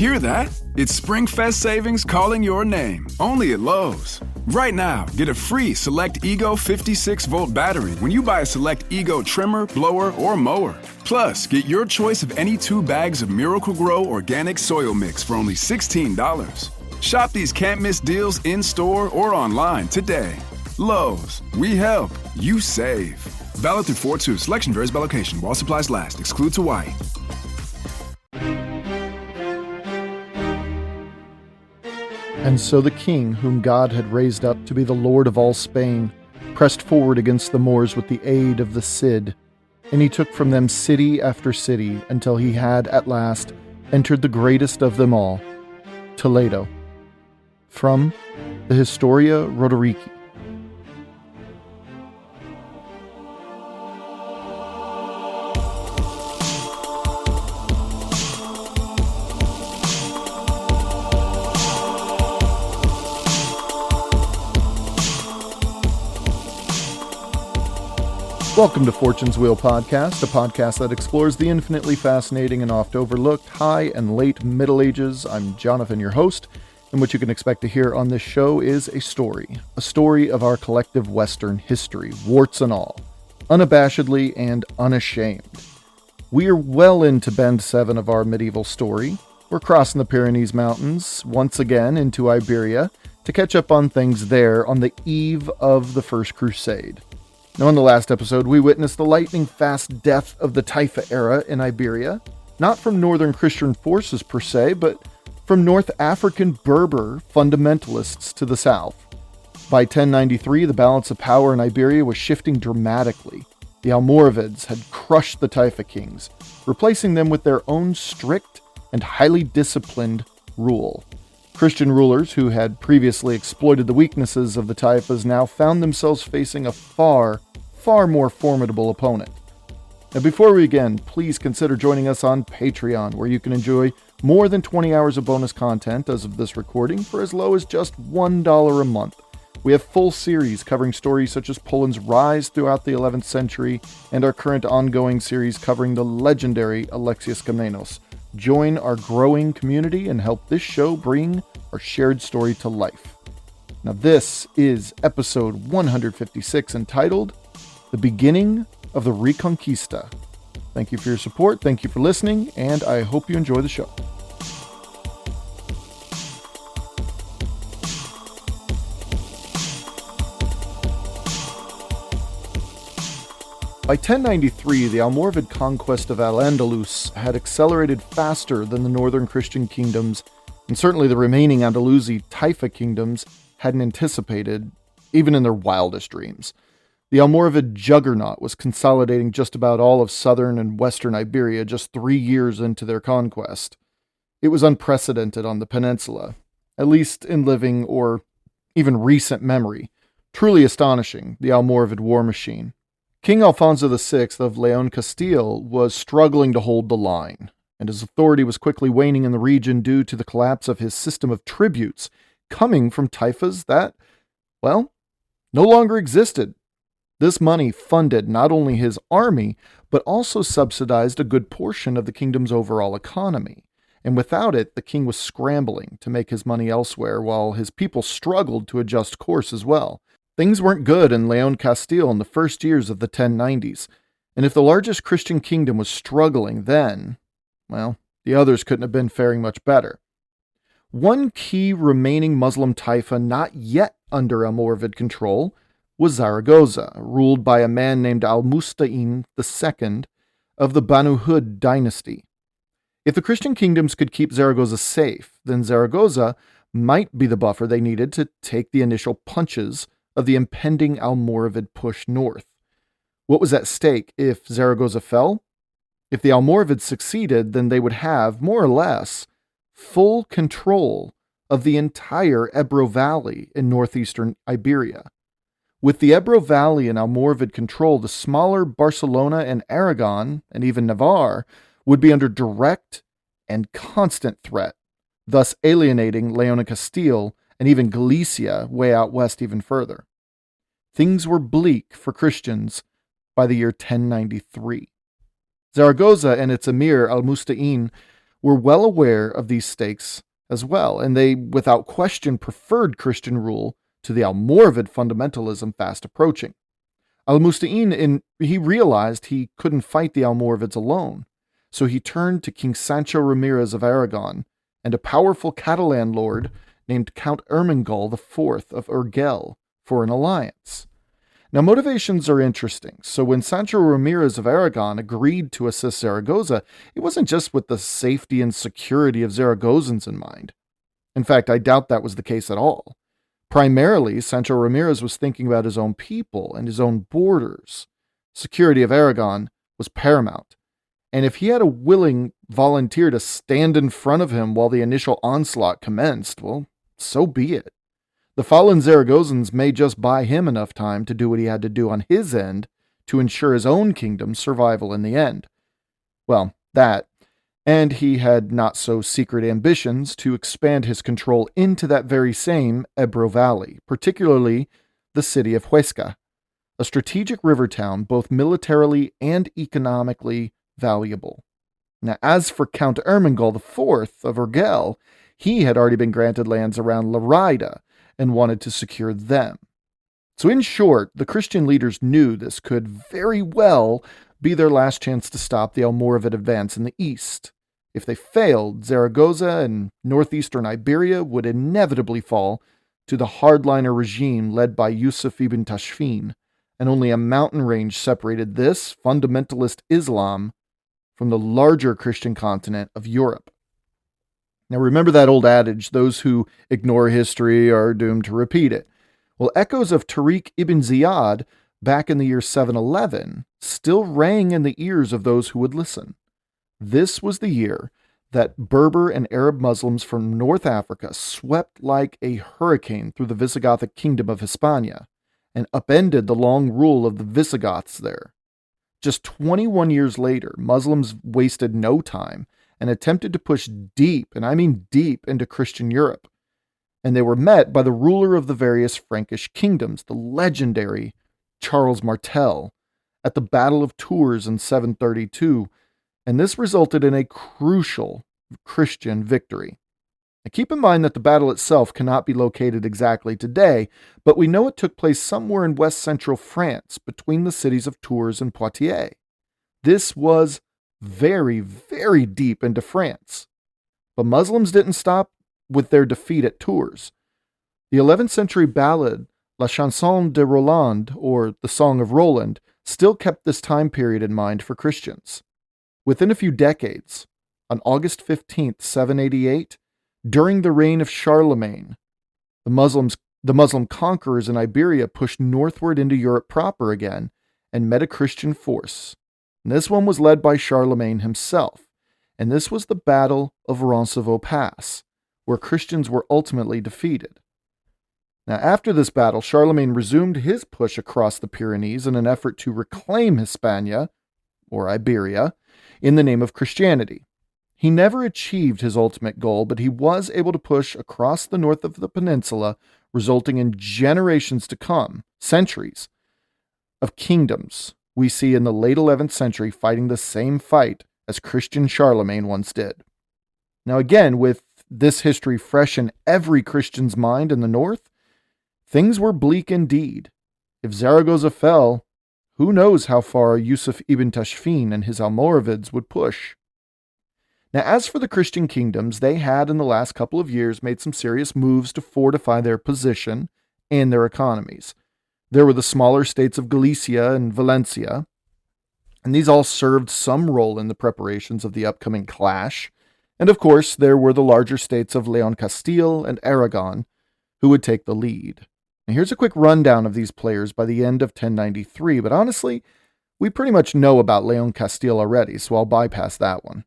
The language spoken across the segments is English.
Hear that? It's SpringFest savings calling your name, only at Lowe's. Right now, get a free Select Ego 56-volt battery when you buy a Select Ego trimmer, blower, or mower. Plus, get your choice of any 2 bags of Miracle-Gro organic soil mix for only $16. Shop these can't-miss deals in-store or online today. Lowe's, we help, you save. Valid through 4/2. Selection varies by location. While supplies last. Excludes Hawaii. And so the king, whom God had raised up to be the Lord of all Spain, pressed forward against the Moors with the aid of the Cid, and he took from them city after city until he had, at last, entered the greatest of them all, Toledo. From the Historia Roderici. Welcome to Fortune's Wheel Podcast, a podcast that explores the infinitely fascinating and oft overlooked high and late Middle Ages. I'm Jonathan, your host, and what you can expect to hear on this show is a story of our collective Western history, warts and all, unabashedly and unashamed. We are well into Bend 7 of our medieval story. We're crossing the Pyrenees Mountains once again into Iberia to catch up on things there on the eve of the First Crusade. Now, in the last episode, we witnessed the lightning-fast death of the Taifa era in Iberia, not from northern Christian forces per se, but from North African Berber fundamentalists to the south. By 1093, the balance of power in Iberia was shifting dramatically. The Almoravids had crushed the Taifa kings, replacing them with their own strict and highly disciplined rule. Christian rulers who had previously exploited the weaknesses of the Taifas now found themselves facing a far more formidable opponent. Now, before we begin, please consider joining us on Patreon, where you can enjoy more than 20 hours of bonus content as of this recording for as low as just $1 a month. We have full series covering stories such as Poland's rise throughout the 11th century and our current ongoing series covering the legendary Alexius Komnenos. Join our growing community and help this show bring our shared story to life. Now, this is episode 156, entitled The Beginning of the Reconquista. Thank you for your support, thank you for listening, and I hope you enjoy the show. By 1093, the Almoravid Conquest of Al-Andalus had accelerated faster than the northern Christian kingdoms, and certainly the remaining Andalusi Taifa kingdoms hadn't anticipated, even in their wildest dreams. The Almoravid juggernaut was consolidating just about all of southern and western Iberia just 3 years into their conquest. It was unprecedented on the peninsula, at least in living or even recent memory. Truly astonishing, the Almoravid War Machine. King Alfonso VI of Leon-Castile was struggling to hold the line, and his authority was quickly waning in the region due to the collapse of his system of tributes coming from taifas that, well, no longer existed. This money funded not only his army, but also subsidized a good portion of the kingdom's overall economy, and without it, the king was scrambling to make his money elsewhere while his people struggled to adjust course as well. Things weren't good in Leon-Castile in the first years of the 1090s, and if the largest Christian kingdom was struggling then, well, the others couldn't have been faring much better. One key remaining Muslim taifa not yet under Almoravid control was Zaragoza, ruled by a man named Al-Musta'in II of the Banu Hud dynasty. If the Christian kingdoms could keep Zaragoza safe, then Zaragoza might be the buffer they needed to take the initial punches of the impending Almoravid push north. What was at stake if Zaragoza fell? If the Almoravids succeeded, then they would have, more or less, full control of the entire Ebro Valley in northeastern Iberia. With the Ebro Valley in Almoravid control, the smaller Barcelona and Aragon, and even Navarre, would be under direct and constant threat, thus alienating Leon and Castile and even Galicia way out west even further. Things were bleak for Christians by the year 1093. Zaragoza and its emir Al-Musta'in were well aware of these stakes as well, and they, without question, preferred Christian rule to the Almoravid fundamentalism fast approaching. Al-Musta'in, he realized he couldn't fight the Almoravids alone, so he turned to King Sancho Ramirez of Aragon and a powerful Catalan lord named Count Ermengol IV of Urgell for an alliance. Now, motivations are interesting. So when Sancho Ramirez of Aragon agreed to assist Zaragoza, it wasn't just with the safety and security of Zaragozans in mind. In fact, I doubt that was the case at all. Primarily, Sancho Ramirez was thinking about his own people and his own borders. Security of Aragon was paramount. And if he had a willing volunteer to stand in front of him while the initial onslaught commenced, well, so be it. The fallen Zaragozans may just buy him enough time to do what he had to do on his end to ensure his own kingdom's survival in the end. Well, that, and he had not-so-secret ambitions to expand his control into that very same Ebro Valley, particularly the city of Huesca, a strategic river town both militarily and economically valuable. Now, as for Count Ermengol IV of Urgell, he had already been granted lands around Lerida and wanted to secure them. So in short, the Christian leaders knew this could very well be their last chance to stop the Almoravid advance in the east. If they failed, Zaragoza and northeastern Iberia would inevitably fall to the hardliner regime led by Yusuf ibn Tashfin, and only a mountain range separated this fundamentalist Islam from the larger Christian continent of Europe. Now remember that old adage, those who ignore history are doomed to repeat it. Well, echoes of Tariq ibn Ziyad back in the year 711 still rang in the ears of those who would listen. This was the year that Berber and Arab Muslims from North Africa swept like a hurricane through the Visigothic kingdom of Hispania and upended the long rule of the Visigoths there. Just 21 years later, Muslims wasted no time and attempted to push deep, and I mean deep, into Christian Europe. And they were met by the ruler of the various Frankish kingdoms, the legendary Charles Martel, at the Battle of Tours in 732, and this resulted in a crucial Christian victory. Now, keep in mind that the battle itself cannot be located exactly today, but we know it took place somewhere in west-central France between the cities of Tours and Poitiers. This was very, very deep into France. But Muslims didn't stop with their defeat at Tours. The 11th century ballad La Chanson de Roland, or the Song of Roland, still kept this time period in mind for Christians. Within a few decades, on August 15th, 788, during the reign of Charlemagne, the Muslim conquerors in Iberia pushed northward into Europe proper again and met a Christian force. And this one was led by Charlemagne himself, and this was the Battle of Roncevaux Pass, where Christians were ultimately defeated. Now, after this battle, Charlemagne resumed his push across the Pyrenees in an effort to reclaim Hispania, or Iberia, in the name of Christianity. He never achieved his ultimate goal, but he was able to push across the north of the peninsula, resulting in generations to come, centuries, of kingdoms we see in the late 11th century fighting the same fight as Christian Charlemagne once did. Now again, with this history fresh in every Christian's mind in the north, things were bleak indeed. If Zaragoza fell, who knows how far Yusuf ibn Tashfin and his Almoravids would push. Now, as for the Christian kingdoms, they had in the last couple of years made some serious moves to fortify their position and their economies. There were the smaller states of Galicia and Valencia, and these all served some role in the preparations of the upcoming clash. And of course, there were the larger states of Leon-Castile and Aragon, who would take the lead. Now, here's a quick rundown of these players by the end of 1093, but honestly, we pretty much know about Leon-Castile already, so I'll bypass that one.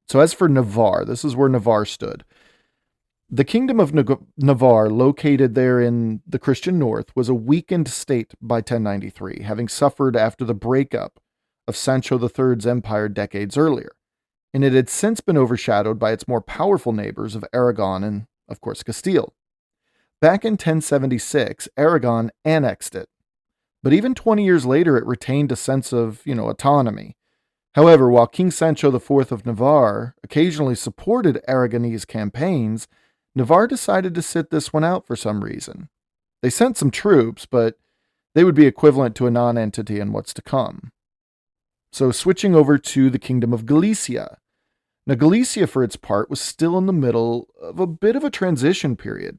So as for Navarre, this is where Navarre stood. The kingdom of Navarre, located there in the Christian north, was a weakened state by 1093, having suffered after the breakup of Sancho III's empire decades earlier, and it had since been overshadowed by its more powerful neighbors of Aragon and, of course, Castile. Back in 1076, Aragon annexed it, but even 20 years later, it retained a sense of, autonomy. However, while King Sancho IV of Navarre occasionally supported Aragonese campaigns, Navarre decided to sit this one out for some reason. They sent some troops, but they would be equivalent to a non-entity in what's to come. So switching over to the Kingdom of Galicia. Now, Galicia, for its part, was still in the middle of a bit of a transition period.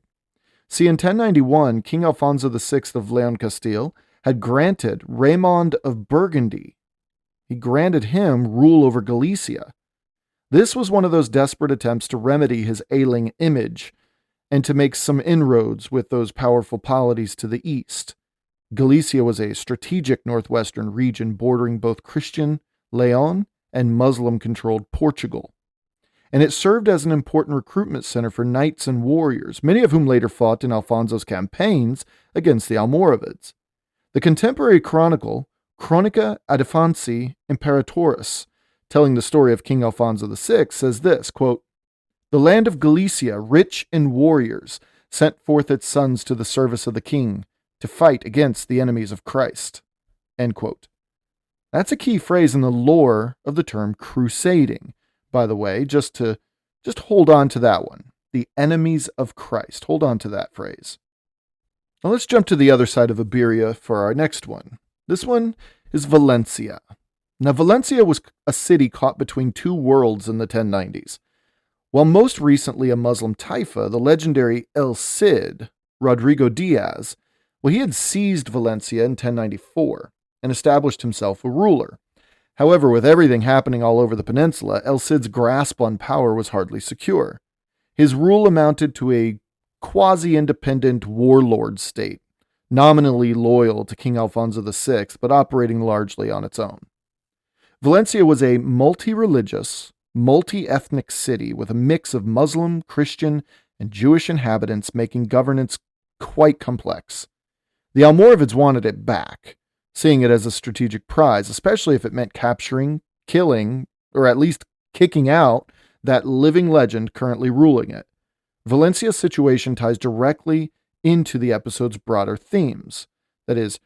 See, in 1091, King Alfonso VI of Leon-Castile had granted Raymond of Burgundy. He granted him rule over Galicia. This was one of those desperate attempts to remedy his ailing image and to make some inroads with those powerful polities to the east. Galicia was a strategic northwestern region bordering both Christian Leon and Muslim-controlled Portugal. And it served as an important recruitment center for knights and warriors, many of whom later fought in Alfonso's campaigns against the Almoravids. The contemporary chronicle, Chronica Adifansi Imperatoris, telling the story of King Alfonso VI, says this, quote, "The land of Galicia, rich in warriors, sent forth its sons to the service of the king to fight against the enemies of Christ." End quote. That's a key phrase in the lore of the term crusading, by the way, just hold on to that one. The enemies of Christ. Hold on to that phrase. Now let's jump to the other side of Iberia for our next one. This one is Valencia. Now, Valencia was a city caught between two worlds in the 1090s. While most recently a Muslim taifa, the legendary El Cid, Rodrigo Diaz, well, he had seized Valencia in 1094 and established himself a ruler. However, with everything happening all over the peninsula, El Cid's grasp on power was hardly secure. His rule amounted to a quasi-independent warlord state, nominally loyal to King Alfonso VI, but operating largely on its own. Valencia was a multi-religious, multi-ethnic city with a mix of Muslim, Christian, and Jewish inhabitants, making governance quite complex. The Almoravids wanted it back, seeing it as a strategic prize, especially if it meant capturing, killing, or at least kicking out that living legend currently ruling it. Valencia's situation ties directly into the episode's broader themes. That is,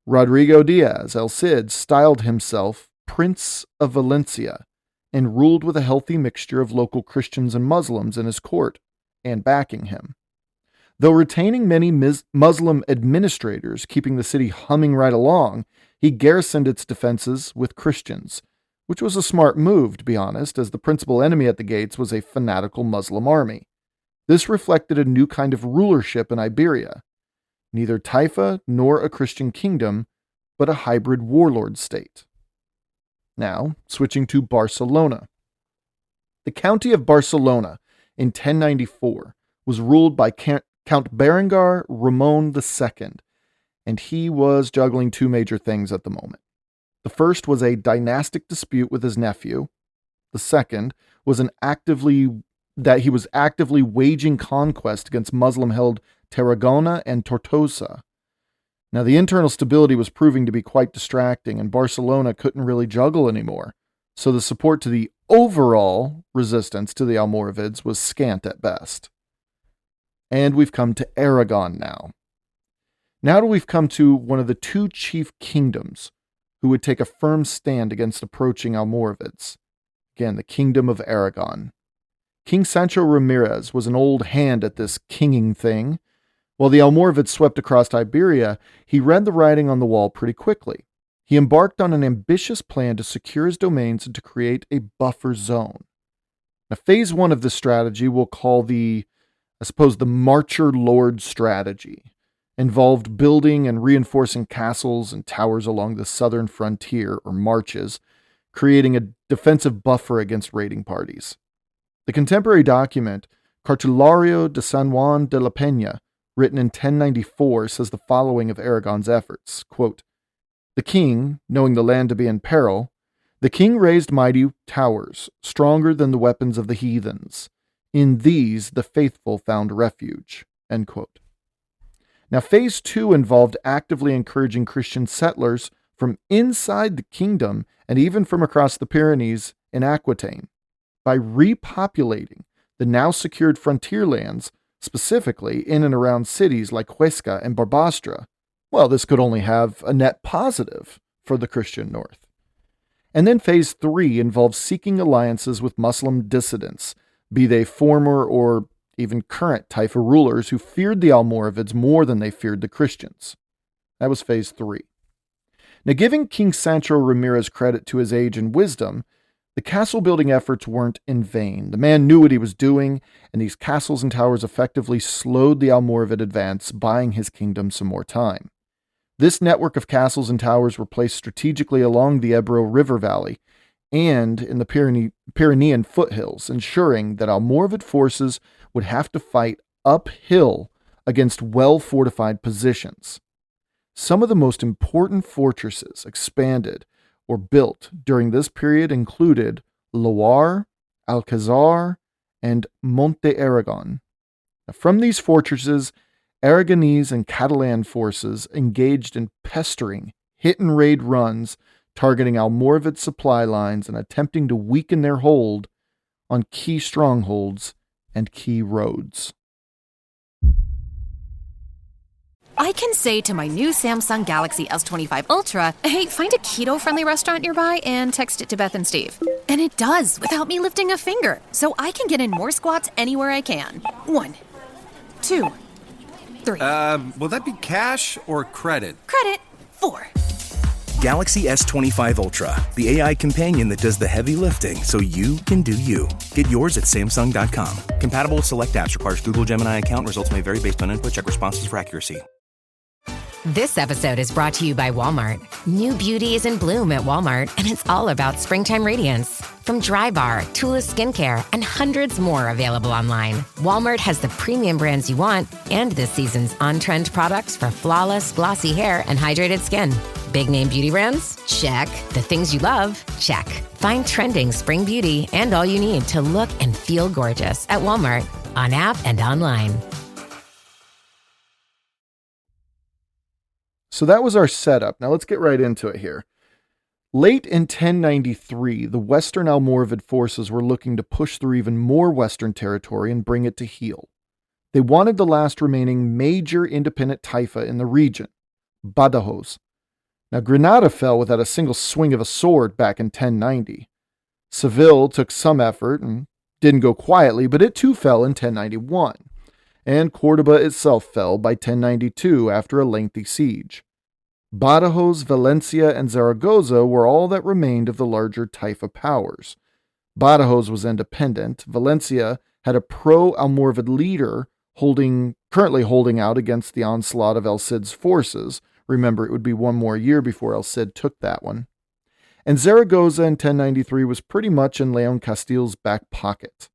Rodrigo Diaz, El Cid, styled himself Prince of Valencia and ruled with a healthy mixture of local Christians and Muslims in his court and backing him. Though retaining many Muslim administrators, keeping the city humming right along, he garrisoned its defenses with Christians, which was a smart move, to be honest, as the principal enemy at the gates was a fanatical Muslim army. This reflected a new kind of rulership in Iberia, neither taifa nor a Christian kingdom, but a hybrid warlord state. Now, switching to Barcelona. The county of Barcelona in 1094 was ruled by Count Berengar Ramon II, and he was juggling two major things at the moment. The first was a dynastic dispute with his nephew. The second was that he was actively waging conquest against Muslim-held Tarragona and Tortosa. Now, the internal stability was proving to be quite distracting, and Barcelona couldn't really juggle anymore, so the support to the overall resistance to the Almoravids was scant at best. And we've come to Aragon now. Now we've come to one of the two chief kingdoms who would take a firm stand against approaching Almoravids. Again, the Kingdom of Aragon. King Sancho Ramirez was an old hand at this kinging thing. While the Almoravids swept across Iberia, he read the writing on the wall pretty quickly. He embarked on an ambitious plan to secure his domains and to create a buffer zone. Now, phase one of this strategy we'll call the Marcher Lord strategy. Involved building and reinforcing castles and towers along the southern frontier, or marches, creating a defensive buffer against raiding parties. The contemporary document, Cartulario de San Juan de la Peña, written in 1094, says the following of Aragon's efforts, quote, "The king, knowing the land to be in peril, the king raised mighty towers, stronger than the weapons of the heathens. In these the faithful found refuge." End quote. Now, phase two involved actively encouraging Christian settlers from inside the kingdom and even from across the Pyrenees in Aquitaine. By repopulating the now secured frontier lands, specifically in and around cities like Huesca and Barbastra, well, this could only have a net positive for the Christian north. And then phase 3 involves seeking alliances with Muslim dissidents, be they former or even current Taifa rulers who feared the Almoravids more than they feared the Christians. That was phase 3. Now, giving King Sancho Ramirez credit to his age and wisdom, the castle-building efforts weren't in vain. The man knew what he was doing, and these castles and towers effectively slowed the Almoravid advance, buying his kingdom some more time. This network of castles and towers were placed strategically along the Ebro River Valley and in the Pyrenean foothills, ensuring that Almoravid forces would have to fight uphill against well-fortified positions. Some of the most important fortresses expanded or built during this period included Loire, Alcazar, and Monte Aragon. Now, from these fortresses, Aragonese and Catalan forces engaged in pestering, hit-and-raid runs targeting Almoravid supply lines and attempting to weaken their hold on key strongholds and key roads. I can say to my new Samsung Galaxy S25 Ultra, hey, find a keto-friendly restaurant nearby and text it to Beth and Steve. And it does, without me lifting a finger, so I can get in more squats anywhere I can. 1, 2, 3. Will that be cash or credit? Credit. 4. Galaxy S25 Ultra, the AI companion that does the heavy lifting so you can do you. Get yours at Samsung.com. Compatible with select apps. Requires Google Gemini account. Results may vary based on input. Check responses for accuracy. This episode is brought to you by Walmart. New beauty is in bloom at Walmart, and it's all about springtime radiance. From Drybar, Tula Skincare, and hundreds more available online, Walmart has the premium brands you want and this season's on-trend products for flawless, glossy hair and hydrated skin. Big name beauty brands? Check. The things you love? Check. Find trending spring beauty and all you need to look and feel gorgeous at Walmart, on app and online. So that was our setup. Now let's get right into it here. Late in 1093, the Western Almoravid forces were looking to push through even more Western territory and bring it to heel. They wanted the last remaining major independent taifa in the region, Badajoz. Now Granada fell without a single swing of a sword back in 1090. Seville took some effort and didn't go quietly, but it too fell in 1091. And Cordoba itself fell by 1092 after a lengthy siege. Badajoz, Valencia, and Zaragoza were all that remained of the larger Taifa powers. Badajoz was independent. Valencia had a pro-Almoravid leader currently holding out against the onslaught of El Cid's forces. Remember, it would be one more year before El Cid took that one. And Zaragoza in 1093 was pretty much in Leon-Castile's back pocket.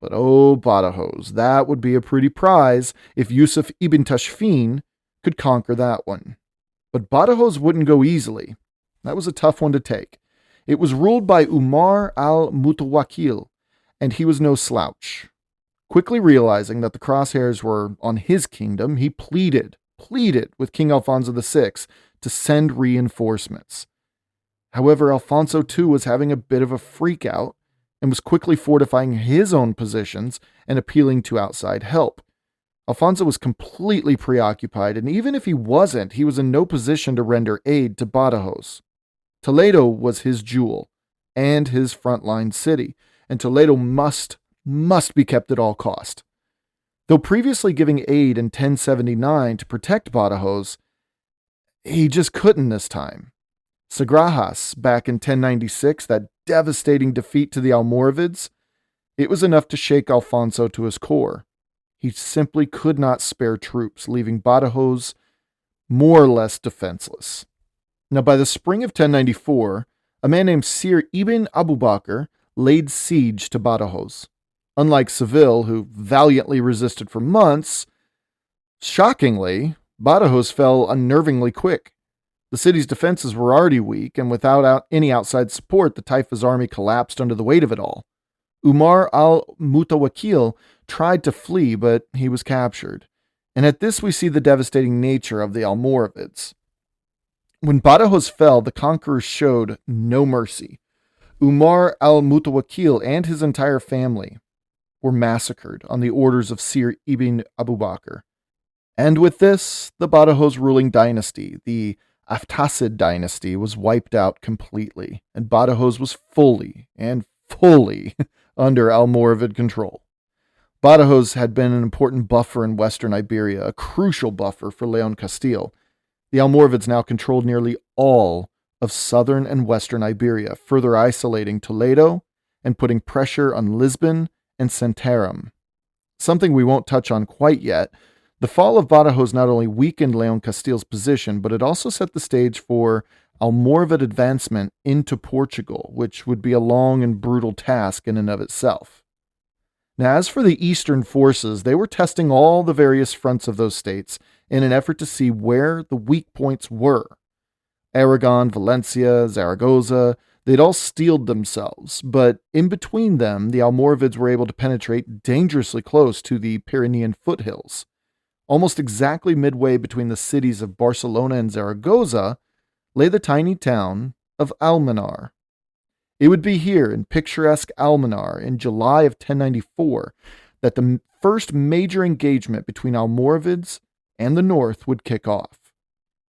But oh, Badajoz, that would be a pretty prize if Yusuf ibn Tashfin could conquer that one. But Badajoz wouldn't go easily. That was a tough one to take. It was ruled by Umar al-Mutawakil, and he was no slouch. Quickly realizing that the crosshairs were on his kingdom, he pleaded with King Alfonso VI to send reinforcements. However, Alfonso II was having a bit of a freak out and was quickly fortifying his own positions and appealing to outside help. Alfonso was completely preoccupied, and even if he wasn't, he was in no position to render aid to Badajoz. Toledo was his jewel and his frontline city, and Toledo must be kept at all cost. Though previously giving aid in 1079 to protect Badajoz, he just couldn't this time. Sagrajas, back in 1096, that devastating defeat to the Almoravids, it was enough to shake Alfonso to his core. He simply could not spare troops, leaving Badajoz more or less defenseless. Now, by the spring of 1094, a man named Sir Ibn Abu Bakr laid siege to Badajoz. Unlike Seville, who valiantly resisted for months, shockingly, Badajoz fell unnervingly quick. The city's defenses were already weak, and without any outside support, the Taifa's army collapsed under the weight of it all. Umar al-Mutawakil tried to flee, but he was captured. And at this we see the devastating nature of the Almoravids. When Badajoz fell, the conquerors showed no mercy. Umar al-Mutawakil and his entire family were massacred on the orders of Sir Ibn Abu Bakr. And with this, the Badajoz ruling dynasty, the Aftacid dynasty was wiped out completely, and Badajoz was fully under Almoravid control. Badajoz had been an important buffer in western Iberia, a crucial buffer for Leon-Castile. The Almoravids now controlled nearly all of southern and western Iberia, further isolating Toledo and putting pressure on Lisbon and Santarem. Something we won't touch on quite yet, the fall of Badajoz not only weakened Leon-Castile's position, but it also set the stage for Almoravid advancement into Portugal, which would be a long and brutal task in and of itself. Now, as for the eastern forces, they were testing all the various fronts of those states in an effort to see where the weak points were. Aragon, Valencia, Zaragoza, they'd all steeled themselves, but in between them, the Almoravids were able to penetrate dangerously close to the Pyrenean foothills. Almost exactly midway between the cities of Barcelona and Zaragoza lay the tiny town of Almenar. It would be here in picturesque Almenar in July of 1094 that the first major engagement between Almoravids and the north would kick off.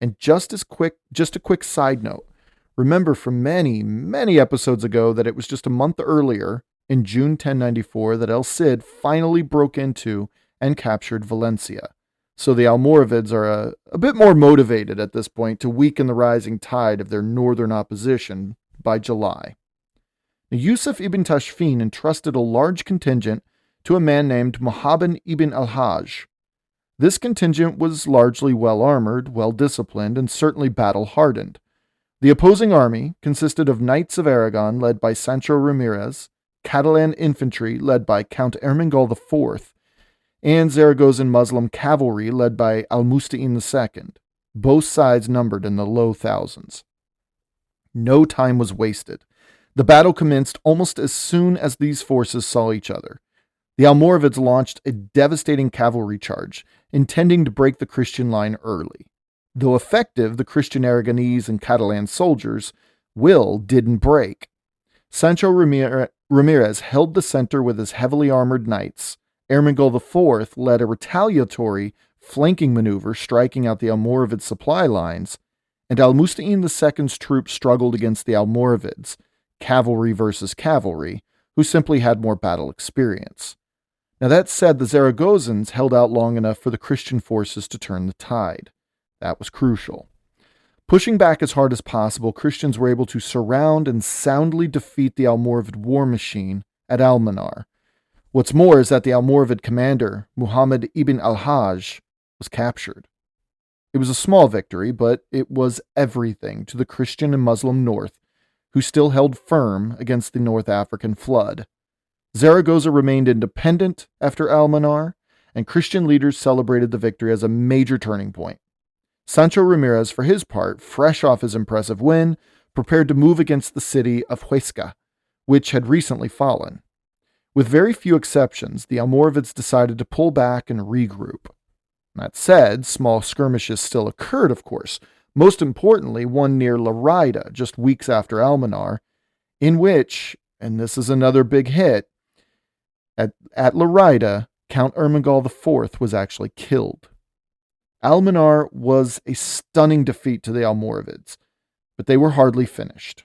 And just a quick side note, remember from many episodes ago that it was just a month earlier, in June 1094, that El Cid finally broke into and captured Valencia. So the Almoravids are a bit more motivated at this point to weaken the rising tide of their northern opposition by July. Now, Yusuf ibn Tashfin entrusted a large contingent to a man named Mohammed ibn al-Hajj. This contingent was largely well-armored, well-disciplined, and certainly battle-hardened. The opposing army consisted of Knights of Aragon led by Sancho Ramirez, Catalan infantry led by Count Ermengol IV, and Zaragozan Muslim cavalry led by Al-Musta'in II, both sides numbered in the low thousands. No time was wasted. The battle commenced almost as soon as these forces saw each other. The Almoravids launched a devastating cavalry charge, intending to break the Christian line early. Though effective, the Christian Aragonese and Catalan soldiers' will didn't break. Sancho Ramirez held the center with his heavily armored knights. Ermengol IV led a retaliatory flanking maneuver, striking out the Almoravid supply lines, and Al-Musta'in II's troops struggled against the Almoravids, cavalry versus cavalry, who simply had more battle experience. Now that said, the Zaragozans held out long enough for the Christian forces to turn the tide. That was crucial. Pushing back as hard as possible, Christians were able to surround and soundly defeat the Almoravid War Machine at Almenar. What's more is that the Almoravid commander, Muhammad ibn al-Hajj, was captured. It was a small victory, but it was everything to the Christian and Muslim north, who still held firm against the North African flood. Zaragoza remained independent after Almenar, and Christian leaders celebrated the victory as a major turning point. Sancho Ramirez, for his part, fresh off his impressive win, prepared to move against the city of Huesca, which had recently fallen. With very few exceptions, the Almoravids decided to pull back and regroup. That said, small skirmishes still occurred, of course, most importantly one near Lerida, just weeks after Almenar, in which, and this is another big hit, at Lerida, Count Ermengol IV was actually killed. Almenar was a stunning defeat to the Almoravids, but they were hardly finished.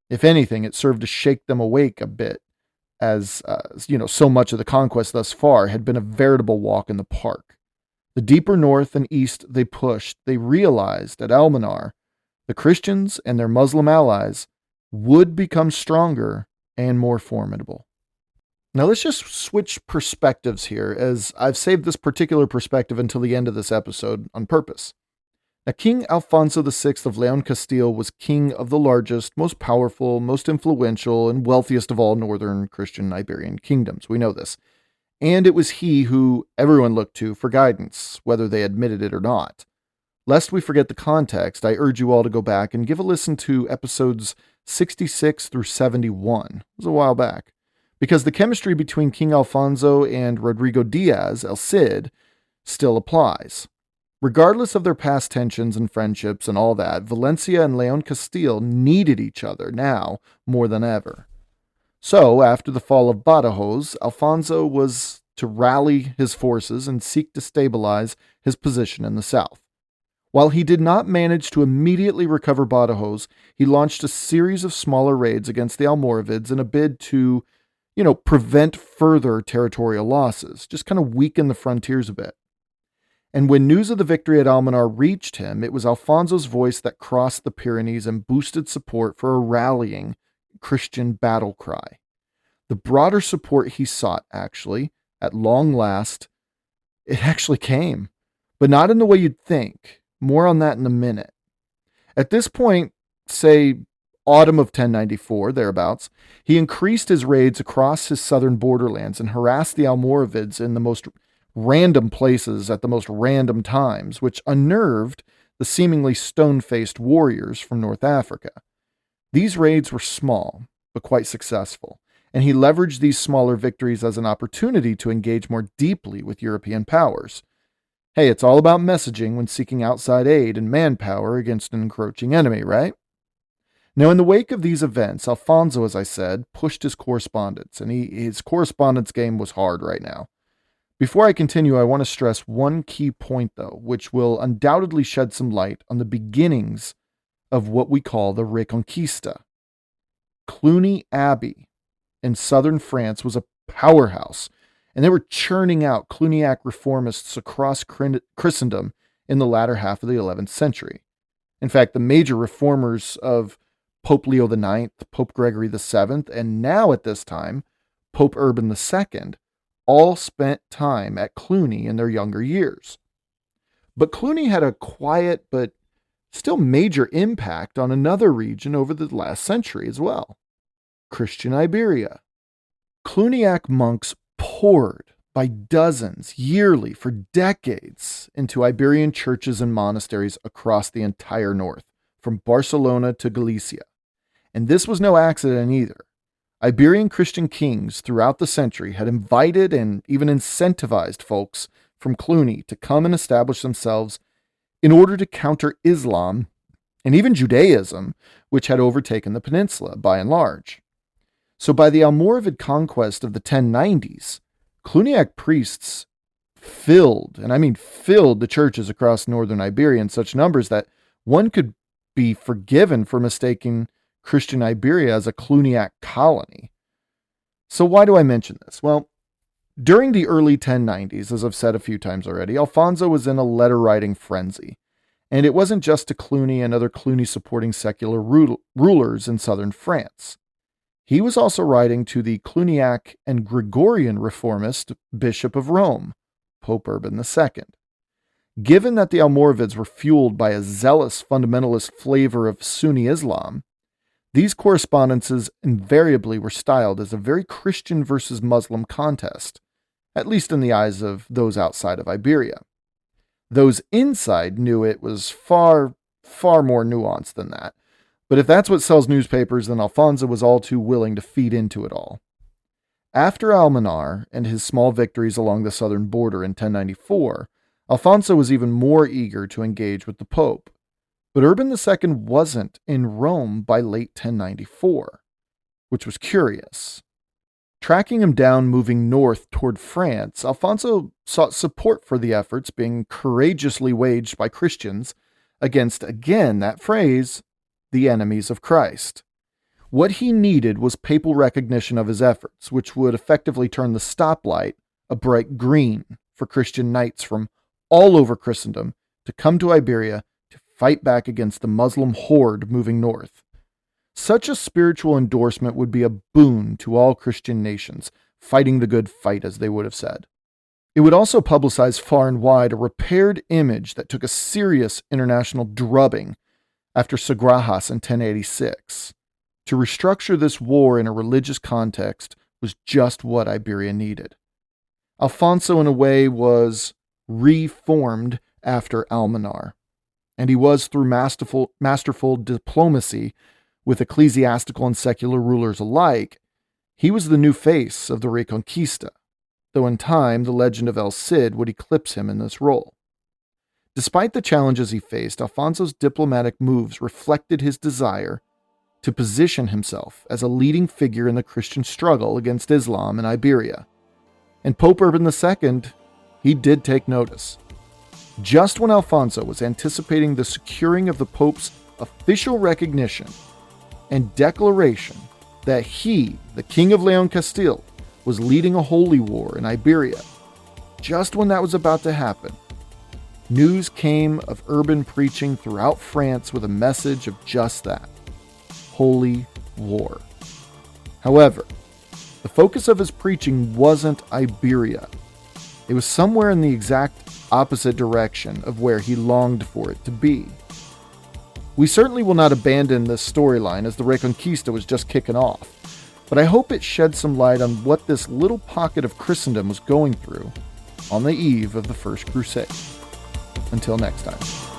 If anything, it served to shake them awake a bit, as so much of the conquest thus far had been a veritable walk in the park. The deeper north and east they pushed, they realized at Almenar, the Christians and their Muslim allies would become stronger and more formidable. Now let's just switch perspectives here, as I've saved this particular perspective until the end of this episode on purpose. Now, King Alfonso VI of Leon-Castile was king of the largest, most powerful, most influential, and wealthiest of all northern Christian Iberian kingdoms. We know this. And it was he who everyone looked to for guidance, whether they admitted it or not. Lest we forget the context, I urge you all to go back and give a listen to episodes 66 through 71. It was a while back. Because the chemistry between King Alfonso and Rodrigo Diaz, El Cid, still applies. Regardless of their past tensions and friendships and all that, Valencia and Leon-Castile needed each other now more than ever. So, after the fall of Badajoz, Alfonso was to rally his forces and seek to stabilize his position in the south. While he did not manage to immediately recover Badajoz, he launched a series of smaller raids against the Almoravids in a bid to, prevent further territorial losses, just kind of weaken the frontiers a bit. And when news of the victory at Almonar reached him, it was Alfonso's voice that crossed the Pyrenees and boosted support for a rallying Christian battle cry. The broader support he sought, actually, at long last, it actually came, but not in the way you'd think. More on that in a minute. At this point, say autumn of 1094, thereabouts, he increased his raids across his southern borderlands and harassed the Almoravids in the most random places at the most random times, which unnerved the seemingly stone-faced warriors from North Africa. These raids were small, but quite successful, and he leveraged these smaller victories as an opportunity to engage more deeply with European powers. Hey, it's all about messaging when seeking outside aid and manpower against an encroaching enemy, right? Now, in the wake of these events, Alfonso, as I said, pushed his correspondence, and his correspondence game was hard right now. Before I continue, I want to stress one key point, though, which will undoubtedly shed some light on the beginnings of what we call the Reconquista. Cluny Abbey in southern France was a powerhouse, and they were churning out Cluniac reformists across Christendom in the latter half of the 11th century. In fact, the major reformers of Pope Leo IX, Pope Gregory VII, and now at this time, Pope Urban II, all spent time at Cluny in their younger years. But Cluny had a quiet but still major impact on another region over the last century as well, Christian Iberia. Cluniac monks poured by dozens yearly for decades into Iberian churches and monasteries across the entire north, from Barcelona to Galicia. And this was no accident either. Iberian Christian kings throughout the century had invited and even incentivized folks from Cluny to come and establish themselves in order to counter Islam and even Judaism, which had overtaken the peninsula by and large. So by the Almoravid conquest of the 1090s, Cluniac priests filled, and I mean filled, the churches across northern Iberia in such numbers that one could be forgiven for mistaking Christian Iberia as a Cluniac colony. So why do I mention this? Well, during the early 1090s, as I've said a few times already, Alfonso was in a letter-writing frenzy. And it wasn't just to Cluny and other Cluny-supporting secular rulers in southern France. He was also writing to the Cluniac and Gregorian reformist Bishop of Rome, Pope Urban II. Given that the Almoravids were fueled by a zealous fundamentalist flavor of Sunni Islam, these correspondences invariably were styled as a very Christian versus Muslim contest, at least in the eyes of those outside of Iberia. Those inside knew it was far, far more nuanced than that. But if that's what sells newspapers, then Alfonso was all too willing to feed into it all. After Almonar and his small victories along the southern border in 1094, Alfonso was even more eager to engage with the Pope. But Urban II wasn't in Rome by late 1094, which was curious. Tracking him down moving north toward France, Alfonso sought support for the efforts being courageously waged by Christians against, again, that phrase, the enemies of Christ. What he needed was papal recognition of his efforts, which would effectively turn the stoplight a bright green for Christian knights from all over Christendom to come to Iberia to fight back against the Muslim horde moving north. Such a spiritual endorsement would be a boon to all Christian nations, fighting the good fight, as they would have said. It would also publicize far and wide a repaired image that took a serious international drubbing after Sagrajas in 1086. To restructure this war in a religious context was just what Iberia needed. Alfonso, in a way, was reformed after Almonar, and he was, through masterful diplomacy with ecclesiastical and secular rulers alike, he was the new face of the Reconquista, though in time the legend of El Cid would eclipse him in this role. Despite the challenges he faced, Alfonso's diplomatic moves reflected his desire to position himself as a leading figure in the Christian struggle against Islam in Iberia. And Pope Urban II, he did take notice. just when Alfonso was anticipating the securing of the Pope's official recognition and declaration that he, the King of Leon-Castile, was leading a holy war in Iberia, just when that was about to happen, news came of Urban preaching throughout France with a message of just that: holy war. However, the focus of his preaching wasn't Iberia. It was somewhere in the exact opposite direction of where he longed for it to be. We certainly will not abandon this storyline as the Reconquista was just kicking off, but I hope it sheds some light on what this little pocket of Christendom was going through on the eve of the First Crusade. Until next time.